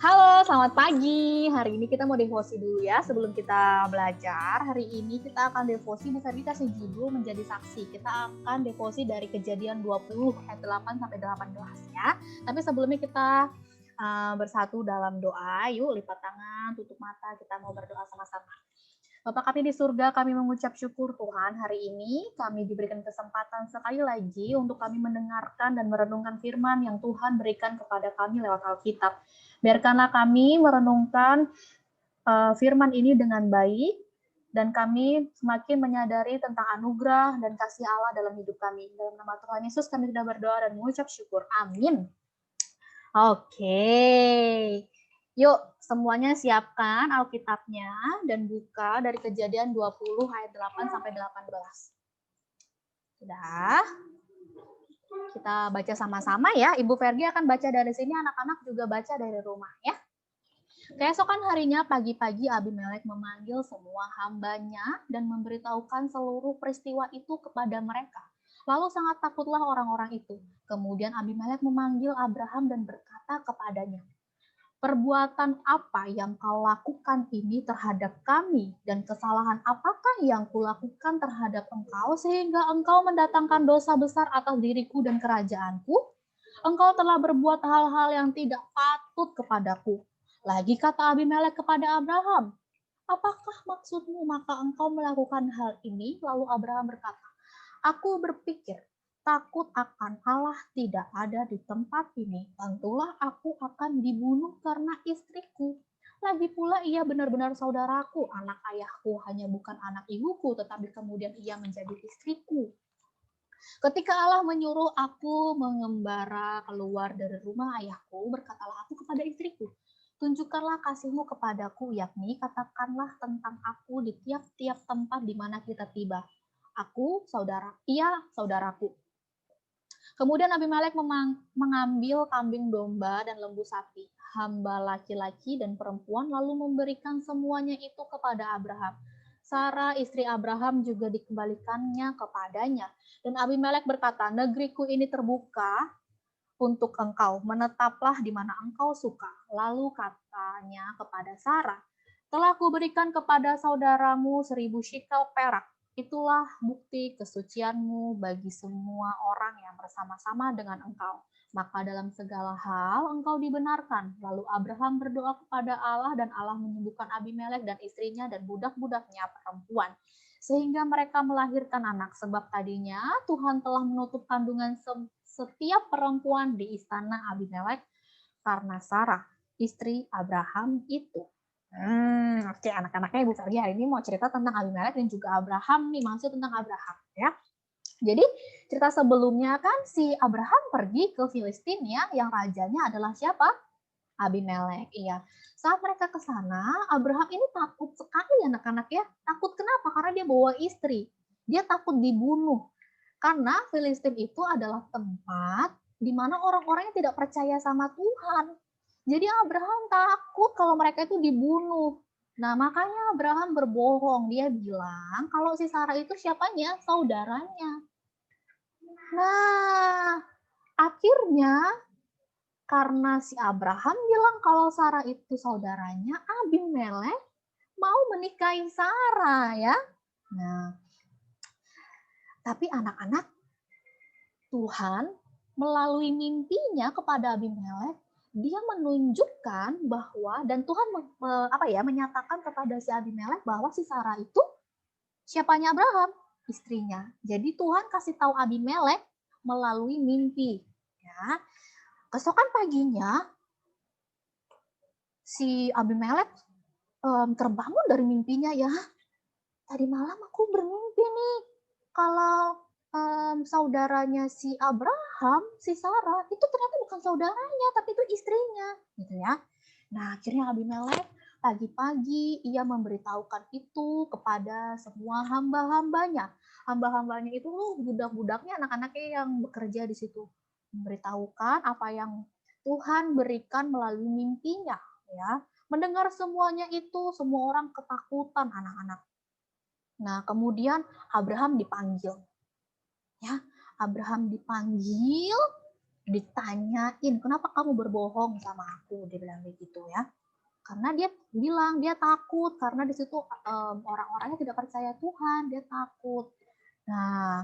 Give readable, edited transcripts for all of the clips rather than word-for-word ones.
Halo, selamat pagi. Hari ini kita mau devosi dulu ya. Sebelum kita belajar, hari ini kita akan devosi, bukan dikasih judul menjadi saksi. Kita akan devosi dari Kejadian 20 ayat 8 sampai 18 ya. Tapi sebelumnya kita bersatu dalam doa. Yuk, lipat tangan, tutup mata, kita mau berdoa sama-sama. Bapak kami di surga, kami mengucap syukur Tuhan, hari ini kami diberikan kesempatan sekali lagi untuk kami mendengarkan dan merenungkan firman yang Tuhan berikan kepada kami lewat Alkitab. Biarkanlah kami merenungkan firman ini dengan baik, dan kami semakin menyadari tentang anugerah dan kasih Allah dalam hidup kami. Dalam nama Tuhan Yesus kami sudah berdoa dan mengucap syukur. Amin. Oke. Yuk, semuanya siapkan Alkitabnya dan buka dari Kejadian 20 ayat 8 sampai 18. Sudah? Kita baca sama-sama ya. Ibu Fergi akan baca dari sini, anak-anak juga baca dari rumah ya. Keesokan harinya pagi-pagi Abimelek memanggil semua hambanya dan memberitahukan seluruh peristiwa itu kepada mereka. Lalu sangat takutlah orang-orang itu. Kemudian Abimelek memanggil Abraham dan berkata kepadanya, "Perbuatan apa yang kau lakukan ini terhadap kami, dan kesalahan apakah yang kulakukan terhadap engkau sehingga engkau mendatangkan dosa besar atas diriku dan kerajaanku? Engkau telah berbuat hal-hal yang tidak patut kepadaku." Lagi kata Abimelek kepada Abraham, "Apakah maksudmu maka engkau melakukan hal ini?" Lalu Abraham berkata, "Aku berpikir, takut akan Allah tidak ada di tempat ini, tentulah aku akan dibunuh karena istriku. Lagi pula ia benar-benar saudaraku, anak ayahku hanya bukan anak ibuku, tetapi kemudian ia menjadi istriku. Ketika Allah menyuruh aku mengembara keluar dari rumah ayahku, berkatalah aku kepada istriku, tunjukkanlah kasihmu kepadaku, yakni katakanlah tentang aku di tiap-tiap tempat di mana kita tiba. Aku saudara, ia saudaraku." Kemudian Abimelek mengambil kambing domba dan lembu sapi, hamba laki-laki dan perempuan, lalu memberikan semuanya itu kepada Abraham. Sarah, istri Abraham, juga dikembalikannya kepadanya. Dan Abimelek berkata, "Negeriku ini terbuka untuk engkau, menetaplah di mana engkau suka." Lalu katanya kepada Sarah, "Telah kuberikan kepada saudaramu 1000 shekel perak. Itulah bukti kesucianmu bagi semua orang yang bersama-sama dengan engkau. Maka dalam segala hal engkau dibenarkan." Lalu Abraham berdoa kepada Allah, dan Allah menyembuhkan Abimelek dan istrinya dan budak-budaknya perempuan, sehingga mereka melahirkan anak. Sebab tadinya Tuhan telah menutup kandungan setiap perempuan di istana Abimelek karena Sarah, istri Abraham itu. Oke, anak-anaknya Ibu Fergi hari ini mau cerita tentang Abimelek dan juga Abraham nih, maksud tentang Abraham ya. Jadi cerita sebelumnya kan si Abraham pergi ke Filistina yang rajanya adalah siapa? Abimelek. Iya. Saat mereka ke sana, Abraham ini takut sekali anak-anak ya. Takut kenapa? Karena dia bawa istri. Dia takut dibunuh. Karena Filistin itu adalah tempat di mana orang-orang yang tidak percaya sama Tuhan. Jadi Abraham takut kalau mereka itu dibunuh. Nah, makanya Abraham berbohong. Dia bilang kalau si Sarah itu siapanya? Saudaranya. Nah, akhirnya karena si Abraham bilang kalau Sarah itu saudaranya, Abimelek mau menikahi Sarah ya. Nah, tapi anak-anak, Tuhan melalui mimpinya kepada Abimelek, dia menunjukkan bahwa, dan Tuhan menyatakan kepada si Abimelek bahwa si Sarah itu siapanya Abraham, istrinya. Jadi Tuhan kasih tahu Abimelek melalui mimpi. Ya. Keesokan paginya si Abimelek terbangun dari mimpinya ya. Tadi malam aku bermimpi nih kalau saudaranya si Abraham, si Sarah, itu ternyata bukan saudaranya, tapi itu istrinya, gitu ya. Nah, akhirnya Abimelek pagi-pagi ia memberitahukan itu kepada semua hamba-hambanya. Hamba-hambanya itu budak-budaknya, anak-anaknya yang bekerja di situ. Memberitahukan apa yang Tuhan berikan melalui mimpinya, ya. Mendengar semuanya itu, semua orang ketakutan, anak-anak. Nah, kemudian Abraham dipanggil. Ya, Abraham dipanggil, ditanyain, kenapa kamu berbohong sama aku, dia bilang begitu ya. Karena dia bilang dia takut, karena di situ orang-orangnya tidak percaya Tuhan, dia takut. Nah,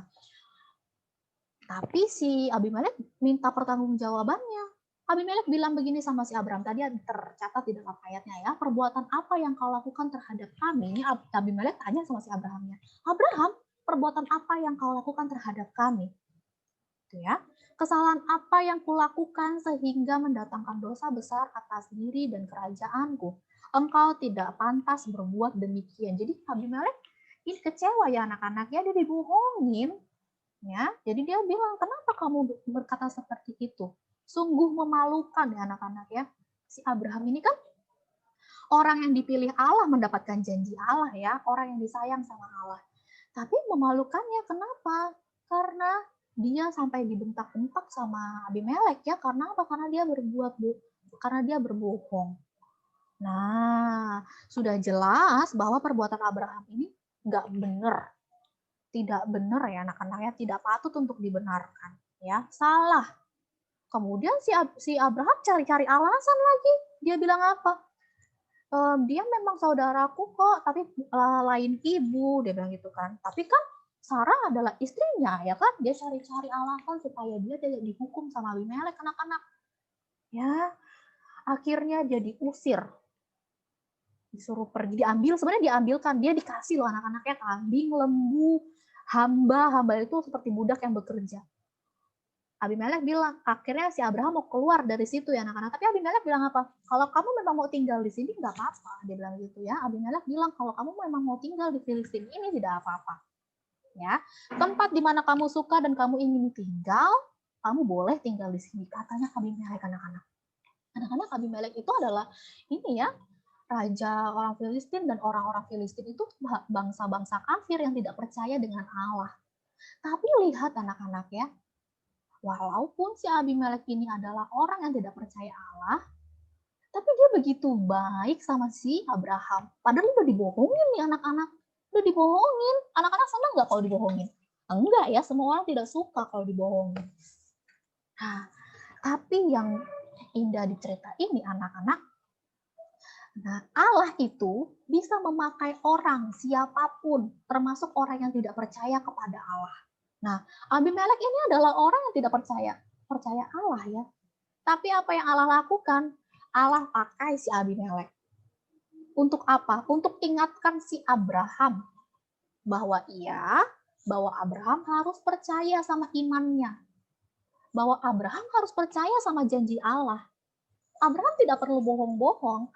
tapi si Abimelek minta pertanggungjawabannya. Abimelek bilang begini sama si Abraham, tadi tercatat di dalam ayatnya ya, perbuatan apa yang kau lakukan terhadap kami? Ini Abimelek tanya sama si Abrahamnya. Abraham, perbuatan apa yang kau lakukan terhadap kami? Gitu ya. Kesalahan apa yang kulakukan sehingga mendatangkan dosa besar atas diri dan kerajaanku? Engkau tidak pantas berbuat demikian. Jadi Abimelek ini kecewa ya anak-anaknya, dia dibohongin. Ya, jadi dia bilang, kenapa kamu berkata seperti itu? Sungguh memalukan ya anak-anak ya. Si Abraham ini kan orang yang dipilih Allah, mendapatkan janji Allah ya, orang yang disayang sama Allah. Tapi memalukannya kenapa? Karena dia sampai dibentak-bentak sama Abimelek ya. Karena apa? Karena dia berbohong. Nah, sudah jelas bahwa perbuatan Abraham ini nggak benar. Tidak benar ya anak-anaknya, tidak patut untuk dibenarkan. Ya, salah. Kemudian si Abraham cari-cari alasan lagi. Dia bilang apa? Dia memang saudaraku kok, tapi lain ibu, dia bilang gitu kan. Tapi kan Sarah adalah istrinya, ya kan? Dia cari-cari alasan supaya dia tidak dihukum sama Abimelek, anak-anak. Ya, akhirnya dia diusir. Disuruh pergi, sebenarnya diambilkan, dia dikasih loh anak-anaknya kambing, lembu, hamba itu seperti budak yang bekerja. Abimelek bilang, akhirnya si Abraham mau keluar dari situ ya anak-anak. Tapi Abimelek bilang apa? Kalau kamu memang mau tinggal di sini, nggak apa-apa. Dia bilang gitu ya. Abimelek bilang, kalau kamu memang mau tinggal di Filistin ini, tidak apa-apa. Ya, tempat di mana kamu suka dan kamu ingin tinggal, kamu boleh tinggal di sini. Katanya Abimelek anak-anak. Anak-anak Abimelek itu adalah ini ya, raja orang Filistin, dan orang-orang Filistin itu bangsa-bangsa kafir yang tidak percaya dengan Allah. Tapi lihat anak-anak ya, walaupun si Abimelek ini adalah orang yang tidak percaya Allah, tapi dia begitu baik sama si Abraham. Padahal udah dibohongin nih anak-anak. Udah dibohongin. Anak-anak senang nggak kalau dibohongin? Enggak ya, semua orang tidak suka kalau dibohongin. Nah, tapi yang indah di cerita ini anak-anak, nah Allah itu bisa memakai orang siapapun, termasuk orang yang tidak percaya kepada Allah. Nah, Abimelek ini adalah orang yang tidak percaya Allah ya. Tapi apa yang Allah lakukan? Allah pakai si Abimelek. Untuk apa? Untuk ingatkan si Abraham bahwa Abraham harus percaya sama imannya. Bahwa Abraham harus percaya sama janji Allah. Abraham tidak perlu bohong-bohong.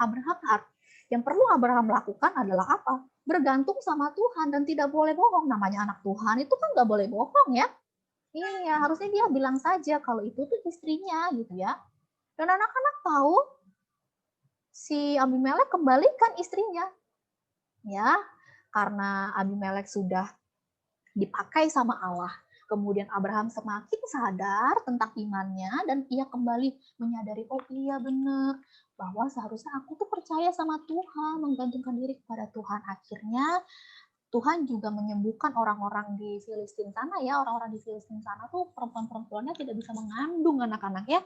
Yang perlu Abraham lakukan adalah apa? Bergantung sama Tuhan dan tidak boleh bohong. Namanya anak Tuhan itu kan nggak boleh bohong ya. Iya, harusnya dia bilang saja kalau itu tuh istrinya gitu ya. Dan anak-anak tahu si Abimelek kembalikan istrinya. Ya, karena Abimelek sudah dipakai sama Allah. Kemudian Abraham semakin sadar tentang imannya dan ia kembali menyadari, oh iya benar, bahwa seharusnya aku tuh percaya sama Tuhan, menggantungkan diri kepada Tuhan. Akhirnya Tuhan juga menyembuhkan orang-orang di Filistin sana ya, orang-orang di Filistin sana tuh perempuan-perempuannya tidak bisa mengandung anak-anak ya.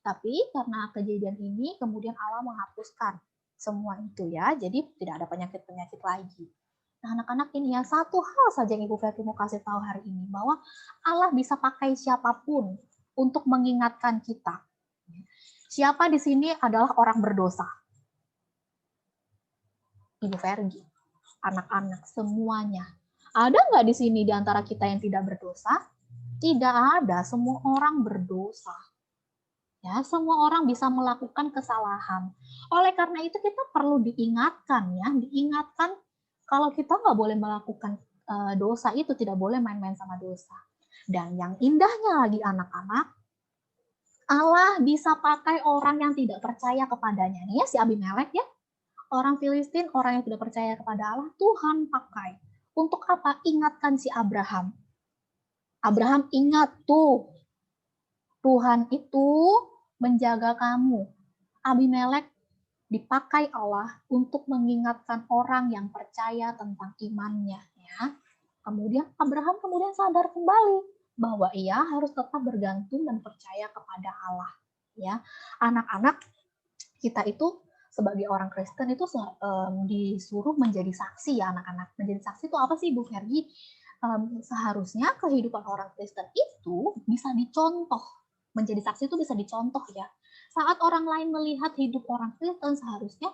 Tapi karena kejadian ini kemudian Allah menghapuskan semua itu ya, jadi tidak ada penyakit-penyakit lagi. Nah anak-anak ini ya, satu hal saja yang Ibu Fetri mau kasih tahu hari ini, bahwa Allah bisa pakai siapapun untuk mengingatkan kita. Siapa di sini adalah orang berdosa? Ibu Fergie, anak-anak semuanya. Ada nggak di sini di antara kita yang tidak berdosa? Tidak ada, semua orang berdosa. Ya, semua orang bisa melakukan kesalahan. Oleh karena itu kita perlu diingatkan ya, diingatkan kalau kita nggak boleh melakukan dosa itu, tidak boleh main-main sama dosa. Dan yang indahnya lagi anak-anak, Allah bisa pakai orang yang tidak percaya kepadanya. Nih ya si Abimelek ya, orang Filistin, orang yang tidak percaya kepada Allah, Tuhan pakai. Untuk apa? Ingatkan si Abraham. Abraham ingat tuh, Tuhan itu menjaga kamu. Abimelek dipakai Allah untuk mengingatkan orang yang percaya tentang imannya. Ya. Kemudian Abraham sadar kembali bahwa ia harus tetap bergantung dan percaya kepada Allah. Ya, anak-anak kita itu sebagai orang Kristen itu disuruh menjadi saksi ya anak-anak. Menjadi saksi itu apa sih Bu Ferdi? Seharusnya kehidupan orang Kristen itu bisa dicontoh. Menjadi saksi itu bisa dicontoh ya. Saat orang lain melihat hidup orang Kristen, seharusnya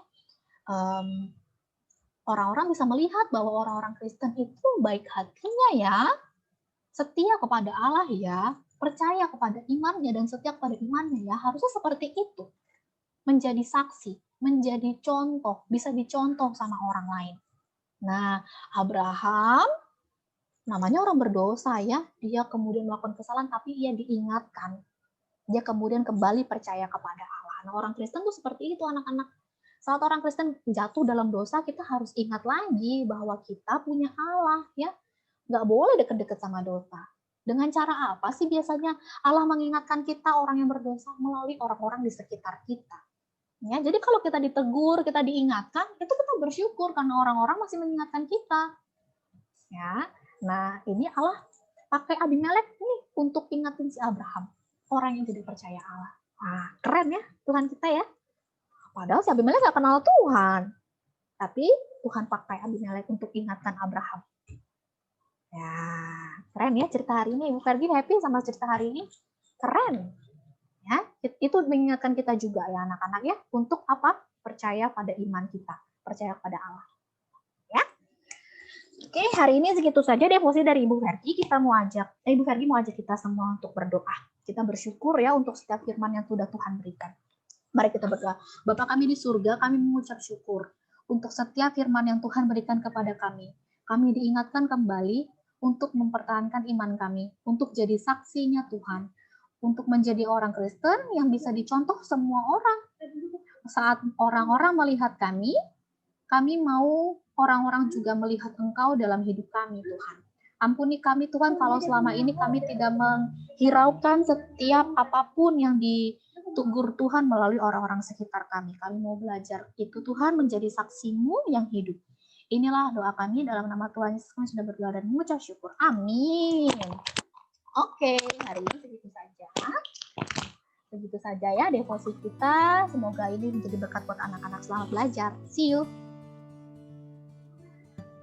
orang-orang bisa melihat bahwa orang-orang Kristen itu baik hatinya ya, setia kepada Allah ya, percaya kepada imannya dan setia kepada imannya ya. Harusnya seperti itu. Menjadi saksi, menjadi contoh, bisa dicontoh sama orang lain. Nah, Abraham namanya orang berdosa ya, dia kemudian melakukan kesalahan tapi ia diingatkan. Dia kemudian kembali percaya kepada Allah. Nah, orang Kristen tuh seperti itu anak-anak. Saat orang Kristen jatuh dalam dosa, kita harus ingat lagi bahwa kita punya Allah ya. Nggak boleh deket-deket sama dosa. Dengan cara apa sih biasanya Allah mengingatkan kita orang yang berdosa? Melalui orang-orang di sekitar kita. Ya, jadi kalau kita ditegur, kita diingatkan, itu kita bersyukur karena orang-orang masih mengingatkan kita. Ya, nah ini Allah pakai Abimelek nih untuk ingatin si Abraham, orang yang tidak percaya Allah. Wah, keren ya Tuhan kita ya. Padahal si Abimelek gak kenal Tuhan, tapi Tuhan pakai Abimelek untuk ingatkan Abraham. Ya, keren ya cerita hari ini. Ibu Fergie happy sama cerita hari ini? Keren. Ya, itu mengingatkan kita juga ya anak-anak ya, untuk apa? Percaya pada iman kita, percaya pada Allah. Ya. Oke, hari ini segitu saja devosi dari Ibu Fergie. Ibu Fergie mau ajak kita semua untuk berdoa. Kita bersyukur ya untuk setiap firman yang sudah Tuhan berikan. Mari kita berdoa. Bapa kami di surga, kami mengucap syukur untuk setiap firman yang Tuhan berikan kepada kami. Kami diingatkan kembali untuk mempertahankan iman kami, untuk jadi saksinya Tuhan, untuk menjadi orang Kristen yang bisa dicontoh semua orang. Saat orang-orang melihat kami mau orang-orang juga melihat Engkau dalam hidup kami, Tuhan. Ampuni kami, Tuhan, kalau selama ini kami tidak menghiraukan setiap apapun yang ditegur Tuhan melalui orang-orang sekitar kami. Kami mau belajar itu, Tuhan, menjadi saksi-Mu yang hidup. Inilah doa kami dalam nama Tuhan Yesus, kami sudah berdoa dan mengucap syukur. Amin. Oke, hari ini segitu saja. Segitu saja ya devosi kita. Semoga ini menjadi berkat buat anak-anak. Selamat belajar. See you.